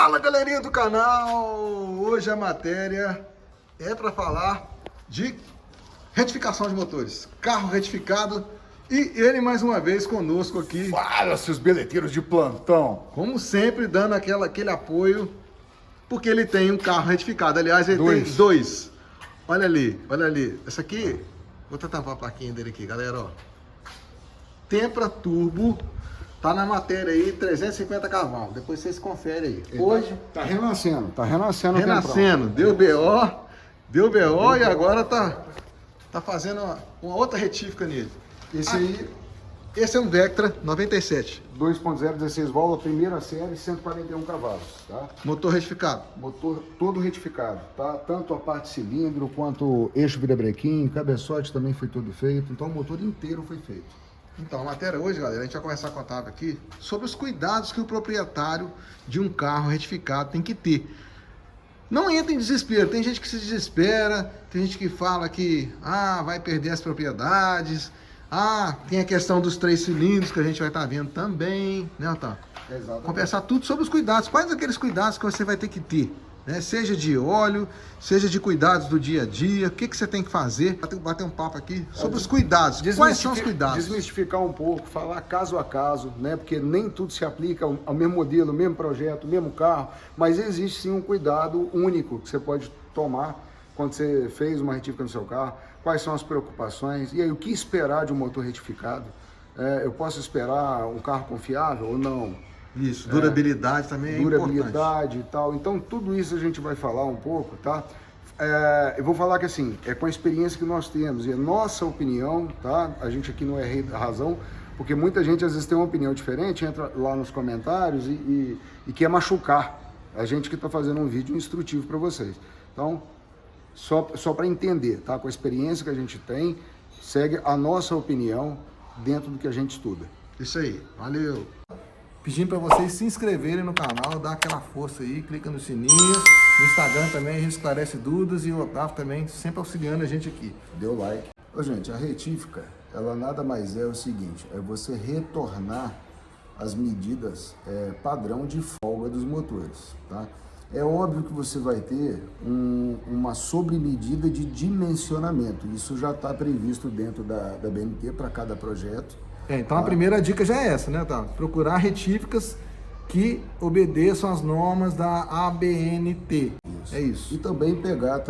Fala, galerinha do canal! Hoje a matéria é para falar de retificação de motores, carro retificado, e ele mais uma vez conosco aqui. Fala, seus beleteiros de plantão! Como sempre, dando aquele apoio, porque ele tem um carro retificado. Aliás, ele tem dois. Olha ali. Essa aqui, vou tentar tampar a plaquinha dele aqui, galera, ó. Tempra Turbo. Tá na matéria aí, 350 cavalos. Depois vocês conferem aí. Hoje tá renascendo. Renascendo. Deu BO e agora tá fazendo uma outra retífica nele. Esse é um Vectra 97. 2.0, 16 válvulas, primeira série, 141 cavalos, tá? Motor retificado. Motor todo retificado, tá? Tanto a parte de cilindro, quanto o eixo virabrequim, cabeçote também foi tudo feito. Então o motor inteiro foi feito. Então, a matéria hoje, galera, a gente vai conversar com o Otávio aqui sobre os cuidados que o proprietário de um carro retificado tem que ter. Não entra em desespero, tem gente que se desespera, tem gente que fala que vai perder as propriedades, tem a questão dos 3 cilindros que a gente vai estar vendo também, né, Otávio? Exatamente. Conversar tudo sobre os cuidados, quais aqueles cuidados que você vai ter que ter, né? Seja de óleo, seja de cuidados do dia a dia, o que você tem que fazer, bater um papo aqui sobre os cuidados, quais são os cuidados? Desmistificar um pouco, falar caso a caso, né? Porque nem tudo se aplica ao mesmo modelo, ao mesmo projeto, ao mesmo carro, mas existe sim um cuidado único que você pode tomar quando você fez uma retífica no seu carro, quais são as preocupações, e aí o que esperar de um motor retificado. Eu posso esperar um carro confiável ou não? Isso, durabilidade também é importante. Durabilidade e tal. Então, tudo isso a gente vai falar um pouco, tá? Eu vou falar que assim, é com a experiência que nós temos e a nossa opinião, tá? A gente aqui não é rei da razão, porque muita gente às vezes tem uma opinião diferente, entra lá nos comentários e quer machucar a gente que está fazendo um vídeo instrutivo para vocês. Então, só para entender, tá? Com a experiência que a gente tem, segue a nossa opinião dentro do que a gente estuda. Isso aí, valeu! Pedindo para vocês se inscreverem no canal, dar aquela força aí, clica no sininho. No Instagram também a gente esclarece dúvidas e o Otávio também sempre auxiliando a gente aqui. Deu like. Ô, gente, a retífica, ela nada mais é o seguinte, é você retornar as medidas padrão de folga dos motores, tá? É óbvio que você vai ter uma sobremedida de dimensionamento, isso já está previsto dentro da BNT para cada projeto. Então a primeira dica já é essa, né, Otávio? Procurar retíficas que obedeçam às normas da ABNT. Isso. É isso. E também pegar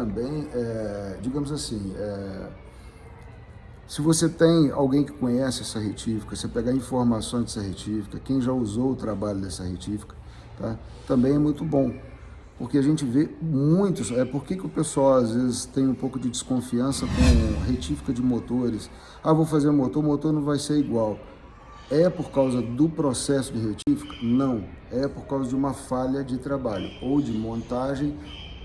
digamos assim, se você tem alguém que conhece essa retífica, você pegar informações dessa retífica, quem já usou o trabalho dessa retífica, tá? Também é muito bom. Porque a gente vê muitos, por que o pessoal às vezes tem um pouco de desconfiança com retífica de motores? Vou fazer o motor não vai ser igual. É por causa do processo de retífica? Não, é por causa de uma falha de trabalho, ou de montagem,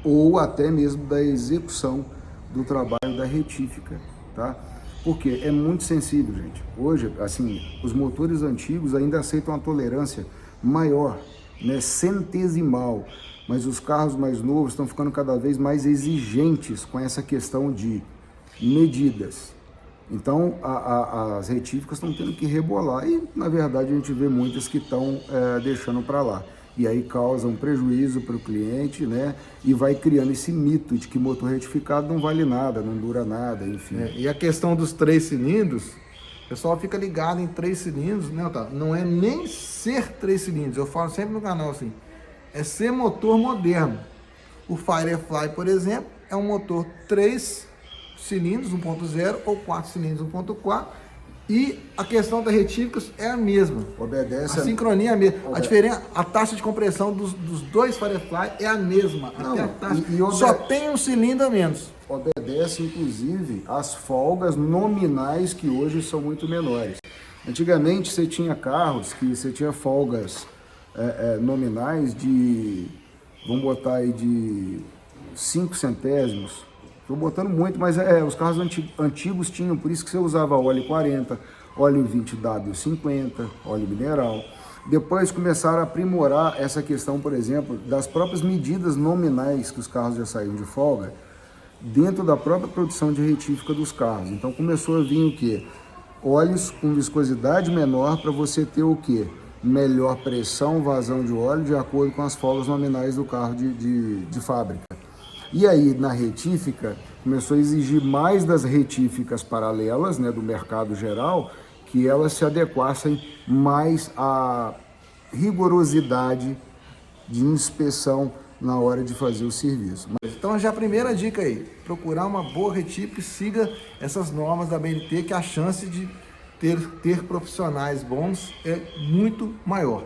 ou até mesmo da execução do trabalho da retífica, tá? Porque é muito sensível, gente. Hoje, assim, os motores antigos ainda aceitam uma tolerância maior, né, centesimal. Mas os carros mais novos estão ficando cada vez mais exigentes com essa questão de medidas. Então, as retíficas estão tendo que rebolar e, na verdade, a gente vê muitas que estão deixando para lá. E aí causa um prejuízo para o cliente, né? E vai criando esse mito de que motor retificado não vale nada, não dura nada, enfim. E a questão dos 3 cilindros, o pessoal fica ligado em 3 cilindros, né, Otávio? Não é nem ser 3 cilindros, eu falo sempre no canal assim, é ser motor moderno. O Firefly, por exemplo, é um motor 3 cilindros 1.0 ou 4 cilindros 1.4 e a questão das retíficas é a mesma. Obedece a sincronia é a mesma. A diferença, a taxa de compressão dos dois Firefly é a mesma. Não, até a taxa, e só tem um cilindro a menos. Obedece, inclusive, às folgas nominais que hoje são muito menores. Antigamente, você tinha carros que você tinha folgas nominais de, vamos botar aí de 5 centésimos, estou botando muito, mas os carros antigos tinham, por isso que você usava óleo 40, óleo 20W50, óleo mineral. Depois começaram a aprimorar essa questão, por exemplo, das próprias medidas nominais que os carros já saíram de folga, dentro da própria produção de retífica dos carros. Então começou a vir o quê? Óleos com viscosidade menor para você ter o quê? melhor pressão, vazão de óleo, de acordo com as folgas nominais do carro de fábrica. E aí, na retífica, começou a exigir mais das retíficas paralelas, né, do mercado geral, que elas se adequassem mais à rigorosidade de inspeção na hora de fazer o serviço. Então já a primeira dica aí, procurar uma boa retífica e siga essas normas da BNT, que a chance de ter profissionais bons é muito maior.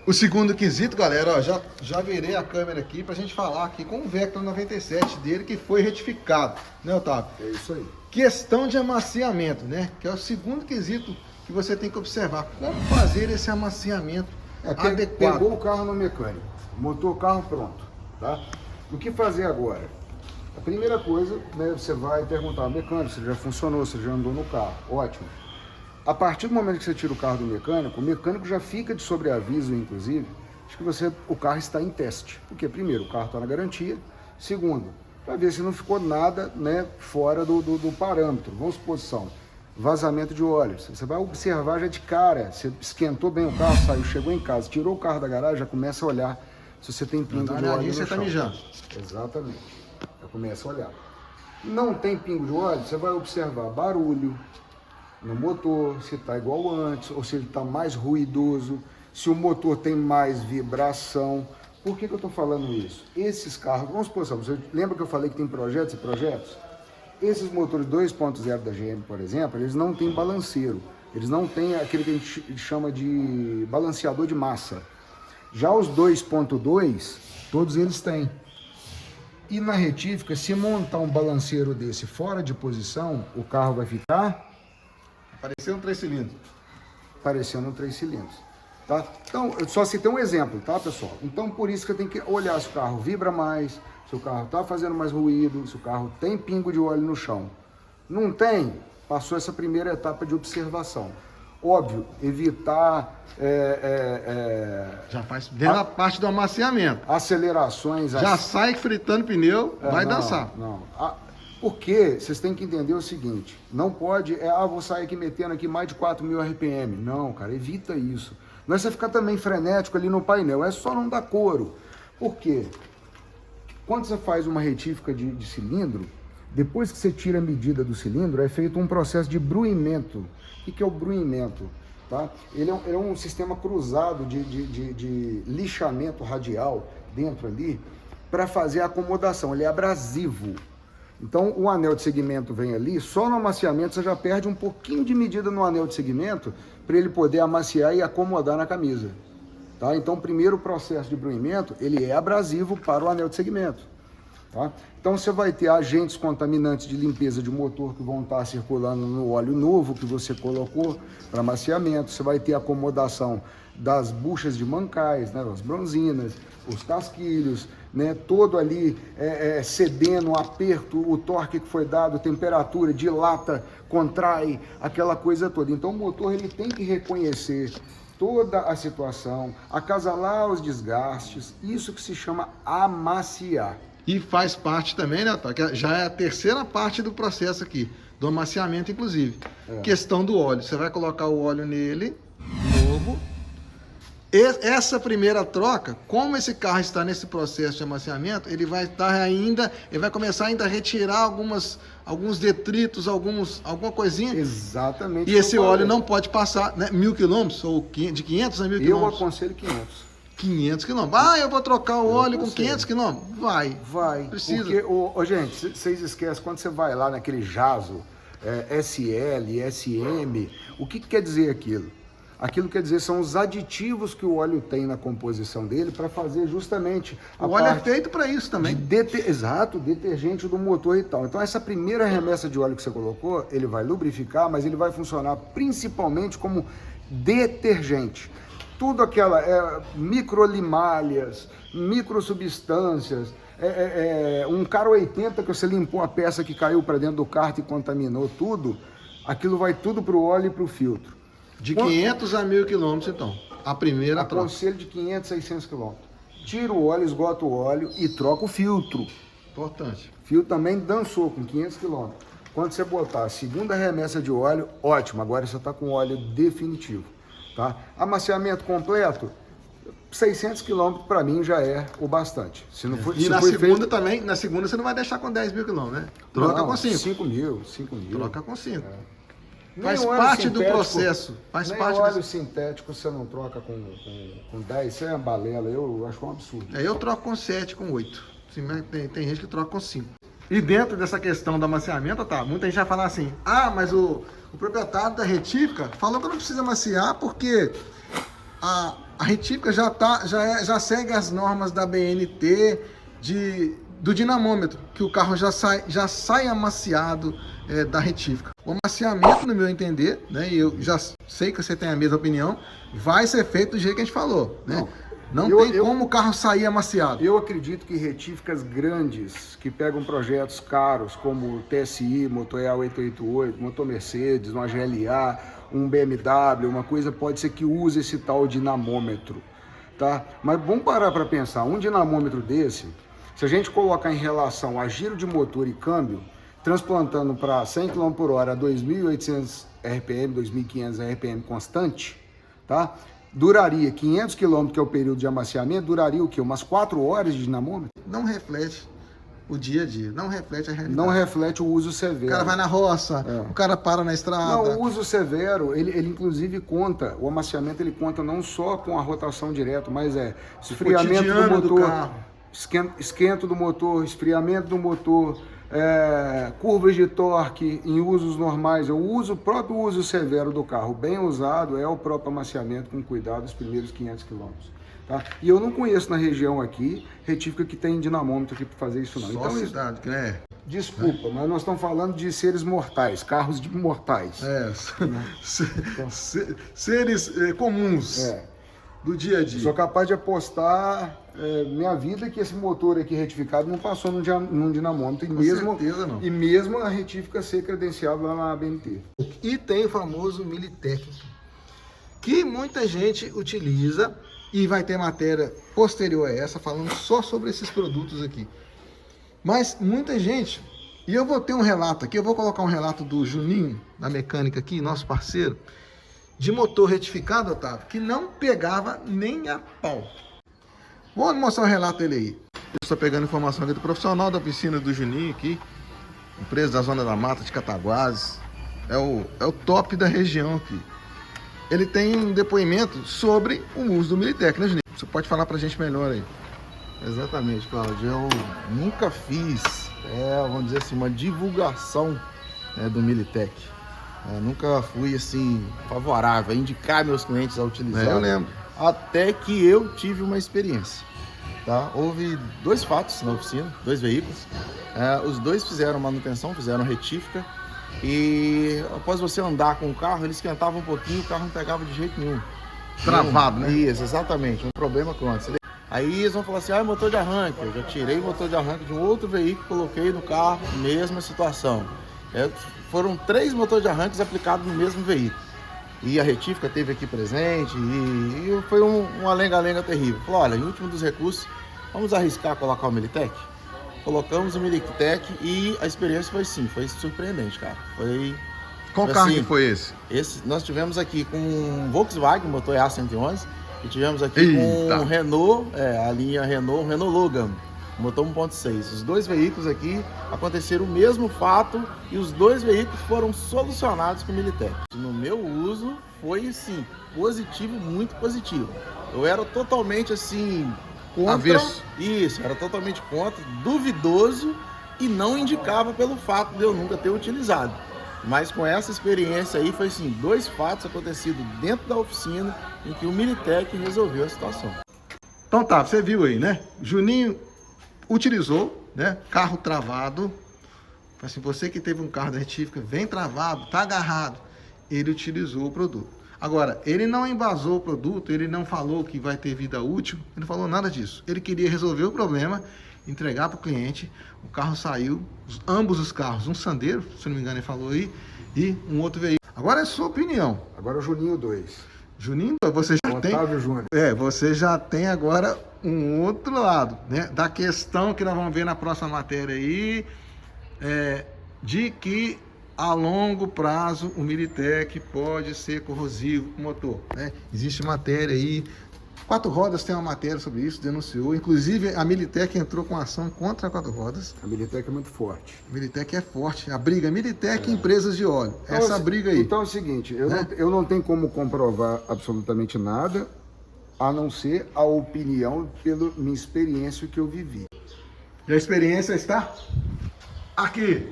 O segundo quesito, galera, ó, já virei a câmera aqui pra gente falar aqui com o Vectra 97 dele, que foi retificado, né, Otávio? É isso aí. Questão de amaciamento, né? Que é o segundo quesito que você tem que observar. Como fazer esse amaciamento adequado? Pegou o carro no mecânico, montou o carro pronto, tá? O que fazer agora? A primeira coisa, né, você vai perguntar ao mecânico se já funcionou, se já andou no carro. Ótimo. A partir do momento que você tira o carro do mecânico, o mecânico já fica de sobreaviso, inclusive, de que o carro está em teste. Porque, primeiro, o carro está na garantia. Segundo, para ver se não ficou nada, né, fora do parâmetro. Vamos supor, vazamento de óleo. Você vai observar já de cara. Você esquentou bem o carro, saiu, chegou em casa, tirou o carro da garagem, já começa a olhar se você tem pingo de óleo no você chão. tá mijando. Exatamente. Já começa a olhar. Não tem pingo de óleo, você vai observar barulho no motor, se está igual antes, ou se ele está mais ruidoso, se o motor tem mais vibração. Por que eu estou falando isso? Esses carros, vamos supor, você lembra que eu falei que tem projetos e projetos? Esses motores 2.0 da GM, por exemplo, eles não têm balanceiro, eles não têm aquele que a gente chama de balanceador de massa. Já os 2.2, todos eles têm. E na retífica, se montar um balanceiro desse fora de posição, o carro vai ficar... Parecendo um 3 cilindros. Parecendo um 3 cilindros. Tá? Então, eu só citei um exemplo, tá, pessoal? Então, por isso que eu tenho que olhar se o carro vibra mais, se o carro está fazendo mais ruído, se o carro tem pingo de óleo no chão. Não tem? Passou essa primeira etapa de observação. Óbvio, evitar... já faz dentro da parte do amaciamento. Acelerações... Já sai fritando pneu, vai dançar. Não. Porque vocês têm que entender o seguinte, não pode, vou sair aqui metendo aqui mais de 4.000 RPM. Não, cara, evita isso. Não é você ficar também frenético ali no painel, é só não dar couro. Por quê? Quando você faz uma retífica de cilindro, depois que você tira a medida do cilindro, é feito um processo de bruimento. O que é o bruimento? Tá? Ele é um sistema cruzado de lixamento radial dentro ali para fazer a acomodação, ele é abrasivo. Então, o anel de segmento vem ali, só no amaciamento você já perde um pouquinho de medida no anel de segmento para ele poder amaciar e acomodar na camisa. Tá? Então, o primeiro processo de bruimento, ele é abrasivo para o anel de segmento. Tá? Então, você vai ter agentes contaminantes de limpeza de motor que vão estar circulando no óleo novo que você colocou para amaciamento. Você vai ter acomodação das buchas de mancais, né, as bronzinas, os casquilhos, né, todo ali cedendo o aperto, o torque que foi dado, temperatura, dilata, contrai, aquela coisa toda. Então o motor ele tem que reconhecer toda a situação, acasalar os desgastes, isso que se chama amaciar. E faz parte também, né, que já é a terceira parte do processo aqui, do amaciamento inclusive. Questão do óleo, você vai colocar o óleo nele, novo. Essa primeira troca, como esse carro está nesse processo de amaciamento, ele vai começar ainda a retirar alguns detritos, alguma coisinha. Exatamente. E esse óleo não pode passar, né, 1.000 quilômetros, ou de 500 a 1.000 quilômetros. Eu aconselho 500. 500 quilômetros. Eu vou trocar o óleo com 500 quilômetros? Vai. Precisa. Porque, gente, vocês esquecem, quando você vai lá naquele jazo, SL, SM, o que quer dizer aquilo? Aquilo quer dizer, são os aditivos que o óleo tem na composição dele para fazer justamente o óleo é feito para isso também. Exato, detergente do motor e tal. Então essa primeira remessa de óleo que você colocou, ele vai lubrificar, mas ele vai funcionar principalmente como detergente. Tudo aquela microlimalhas, microsubstâncias, um cara 80 que você limpou a peça que caiu para dentro do kart e contaminou tudo, aquilo vai tudo para o óleo e para o filtro. De 500 a 1.000 quilômetros, então. A primeira troca. Aconselho de 500 a 600 quilômetros. Tira o óleo, esgota o óleo e troca o filtro. Importante. O filtro também dançou com 500 quilômetros. Quando você botar a segunda remessa de óleo, ótimo. Agora você está com óleo definitivo. tá? Amaciamento completo, 600 km para mim já é o bastante. Se não for, E se na foi segunda feito... também, na segunda você não vai deixar com 10 mil quilômetros, né? Troca Não, com 5. 5 mil. Troca com 5. Faz Nem óleo parte do sintético, processo. Faz nem parte óleo do... sintético você não troca com 10, isso é uma balela, eu acho um absurdo. Eu troco com 7, com 8. Tem gente que troca com 5. E dentro dessa questão do amaciamento, tá, muita gente vai falar assim, mas o proprietário da retífica falou que não precisa amaciar porque a retífica já segue as normas da BNT do dinamômetro, que o carro já sai amaciado da retífica. O amaciamento, no meu entender, né, e eu já sei que você tem a mesma opinião, vai ser feito do jeito que a gente falou, né? Não tem como o carro sair amaciado. Eu acredito que retíficas grandes, que pegam projetos caros, como o TSI, Motor EA888, Motor Mercedes, uma GLA, um BMW, uma coisa, pode ser que use esse tal dinamômetro, tá? Mas vamos parar para pensar, um dinamômetro desse, se a gente colocar em relação a giro de motor e câmbio, transplantando para 100 km por hora, 2.800 RPM, 2.500 RPM constante, tá? Duraria 500 km, que é o período de amaciamento, duraria o quê? Umas 4 horas de dinamômetro? Não reflete o dia a dia, não reflete a realidade. Não reflete o uso severo. O cara vai na roça, o cara para na estrada. Não, o uso severo, ele inclusive conta, o amaciamento ele conta não só com a rotação direta, mas esfriamento do motor, esquento do motor, esfriamento do motor, curvas de torque em usos normais, o próprio uso severo do carro, bem usado, é o próprio amaciamento com cuidado os primeiros 500 km. Tá? E eu não conheço na região aqui retífica que tem dinamômetro aqui para fazer isso não. Só então, cidade, né? Desculpa, mas nós estamos falando de seres mortais, carros de mortais. Seres comuns do dia a dia. Sou capaz de apostar minha vida que esse motor aqui retificado não passou num dinamômetro. Certeza não. E mesmo a retífica ser credenciada lá na ABNT. E tem o famoso Militec, que muita gente utiliza e vai ter matéria posterior a essa falando só sobre esses produtos aqui. Mas muita gente, e eu vou ter um relato aqui, eu vou colocar um relato do Juninho, da mecânica aqui, nosso parceiro, de motor retificado, Otávio, que não pegava nem a pau. Vou mostrar o relato dele aí. Eu estou pegando informação aqui do profissional da oficina do Juninho aqui, empresa da Zona da Mata de Cataguases, é o top da região aqui. Ele tem um depoimento sobre o uso do Militec, né, Juninho? Você pode falar pra gente melhor aí. Exatamente, Cláudio. Eu nunca fiz, vamos dizer assim, uma divulgação do Militec. Nunca fui, assim, favorável a indicar meus clientes a utilizar. Eu lembro. Até que eu tive uma experiência. Tá? Houve 2 fatos na oficina, 2 veículos. Os 2 fizeram manutenção, fizeram retífica. E após você andar com o carro, ele esquentava um pouquinho, o carro não pegava de jeito nenhum. Travado, né? Isso, exatamente. Um problema crônico. Aí eles vão falar assim, motor de arranque. Eu já tirei o motor de arranque de um outro veículo, coloquei no carro, mesma situação. Foram 3 motores de arranques aplicados no mesmo veículo. E a retífica esteve aqui presente e foi uma lenga-lenga terrível. Falou, olha, em último dos recursos, vamos arriscar colocar o Militec? Colocamos o Militec e a experiência foi surpreendente, cara. Qual carro que foi esse? Nós tivemos aqui com um Volkswagen, motor EA111, e tivemos aqui com um Renault, a linha Renault Logan, motor 1.6. Os 2 veículos aqui aconteceram o mesmo fato e os 2 veículos foram solucionados com o Militec. No meu uso foi, assim, positivo, muito positivo. Eu era totalmente, assim, contra. Avesso. Isso, era totalmente contra, duvidoso e não indicava pelo fato de eu nunca ter utilizado. Mas com essa experiência aí, foi assim, 2 fatos acontecidos dentro da oficina em que o Militec resolveu a situação. Então tá, você viu aí, né? Juninho utilizou, né? Carro travado. Assim, você que teve um carro da retífica, vem travado, tá agarrado. Ele utilizou o produto. Agora, ele não embasou o produto, ele não falou que vai ter vida útil, ele não falou nada disso. Ele queria resolver o problema, entregar para o cliente, o carro saiu, ambos os carros, um Sandero, se não me engano ele falou aí, e um outro veículo. Agora é sua opinião. Agora o Juninho 2. Juninho, você já tem... Otávio Júnior. Você já tem agora um outro lado, né? Da questão que nós vamos ver na próxima matéria aí, de que a longo prazo o Militec pode ser corrosivo com o motor, né? Existe matéria aí, 4 Rodas tem uma matéria sobre isso, denunciou, inclusive a Militec entrou com ação contra a 4 Rodas. A Militec é muito forte. A Militec é forte, a briga Militec e empresas de óleo, Então, essa briga aí. Então é o seguinte, Né? eu não tenho como comprovar absolutamente nada, a não ser a opinião pela minha experiência que eu vivi. E a experiência está aqui.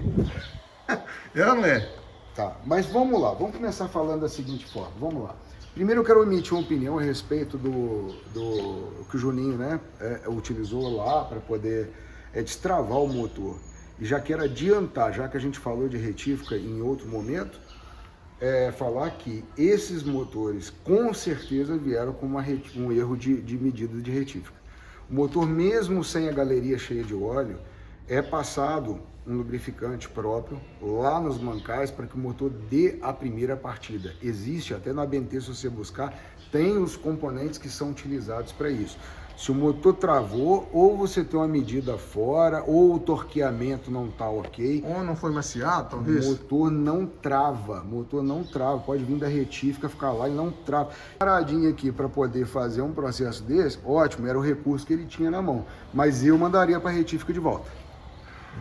É ou não é? Tá, mas vamos lá, vamos começar falando da seguinte forma, vamos lá. Primeiro eu quero emitir uma opinião a respeito do que o Juninho, né, utilizou lá para poder destravar o motor. E já quero adiantar, já que a gente falou de retífica em outro momento, falar que esses motores com certeza vieram com um erro de medida de retífica. O motor, mesmo sem a galeria cheia de óleo, é passado um lubrificante próprio lá nos mancais para que o motor dê a primeira partida. Existe, até na BNT, se você buscar, tem os componentes que são utilizados para isso. Se o motor travou, ou você tem uma medida fora, ou o torqueamento não está ok. Ou não foi maciado, talvez? O motor não trava, pode vir da retífica, ficar lá e não trava. Paradinho aqui para poder fazer um processo desse, ótimo, era o recurso que ele tinha na mão, mas eu mandaria para a retífica de volta.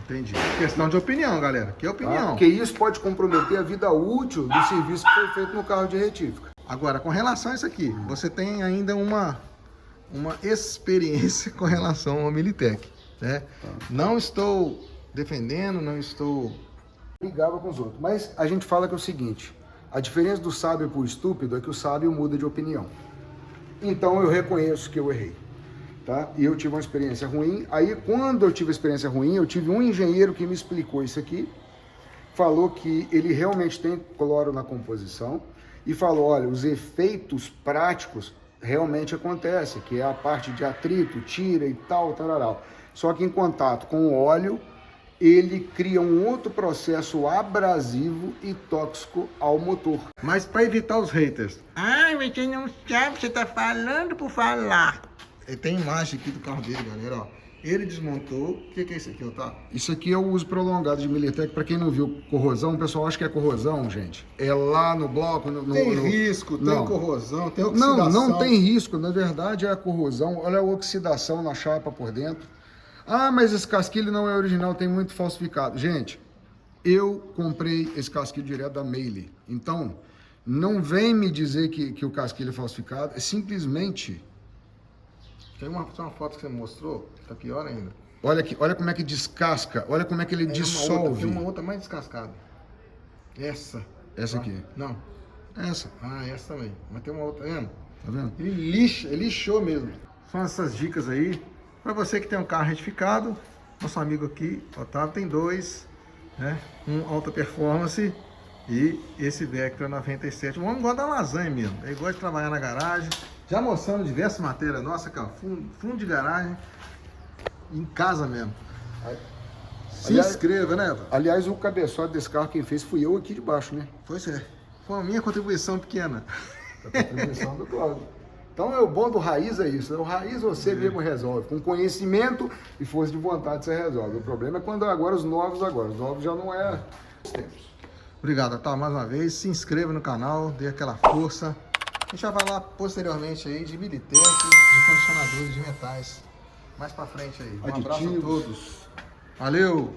Entendi. Questão de opinião, galera. Que é opinião. Porque isso pode comprometer a vida útil do serviço que foi feito no carro de retífica. Agora, com relação a isso aqui, você tem ainda uma experiência com relação ao Militec, né? Não estou defendendo, não estou... Brigava com os outros. Mas a gente fala que é o seguinte, a diferença do sábio para o estúpido é que o sábio muda de opinião. Então eu reconheço que eu errei. Tá? E eu tive uma experiência ruim. Aí, quando eu tive a experiência ruim, eu tive um engenheiro que me explicou isso aqui, falou que ele realmente tem cloro na composição e falou, olha, os efeitos práticos realmente acontecem, que é a parte de atrito, tira e tal, tararau. Só que em contato com o óleo, ele cria um outro processo abrasivo e tóxico ao motor. Mas para evitar os haters, você não sabe, você tá falando por falar. Ele tem imagem aqui do carro dele, galera, ó. Ele desmontou. O que é isso aqui, Otávio? Isso aqui é o uso prolongado de Militec. Para quem não viu corrosão, o pessoal acha que é corrosão, gente. É lá no bloco. Tem risco, tem corrosão, tem oxidação. Não tem risco. Na verdade é a corrosão. Olha a oxidação na chapa por dentro. Mas esse casquilho não é original, tem muito falsificado. Gente, eu comprei esse casquilho direto da Meili. Então, não vem me dizer que o casquilho é falsificado. É simplesmente... Tem uma foto que você mostrou, tá pior ainda. Olha aqui, olha como é que descasca, olha como é que ele dissolve. Tem uma outra mais descascada. Essa. Essa aqui. Não. Essa. Essa também. Mas tem uma outra, tá vendo? Tá vendo? Ele lixou mesmo. São essas dicas aí. Para você que tem um carro retificado, nosso amigo aqui, Otávio, tem 2, né? Um alta performance e esse Vectra 97. O homem gosta da lasanha mesmo. Ele gosta de trabalhar na garagem. Já mostrando diversas matérias nossas, cara, fundo de garagem, em casa mesmo. Se inscreva, né, Evan? Aliás, o cabeçote desse carro quem fez fui eu aqui de baixo, né? Pois é. Foi a minha contribuição pequena. A contribuição do Cláudio. Então, o bom do Raiz é isso, né? O Raiz você mesmo resolve. Com conhecimento e força de vontade você resolve. O problema é quando os novos já não é os tempos. Obrigado, Otávio, mais uma vez. Se inscreva no canal, dê aquela força. A gente vai falar posteriormente aí de Militec, de condicionadores de metais. Mais pra frente aí. Um abraço a todos. Valeu!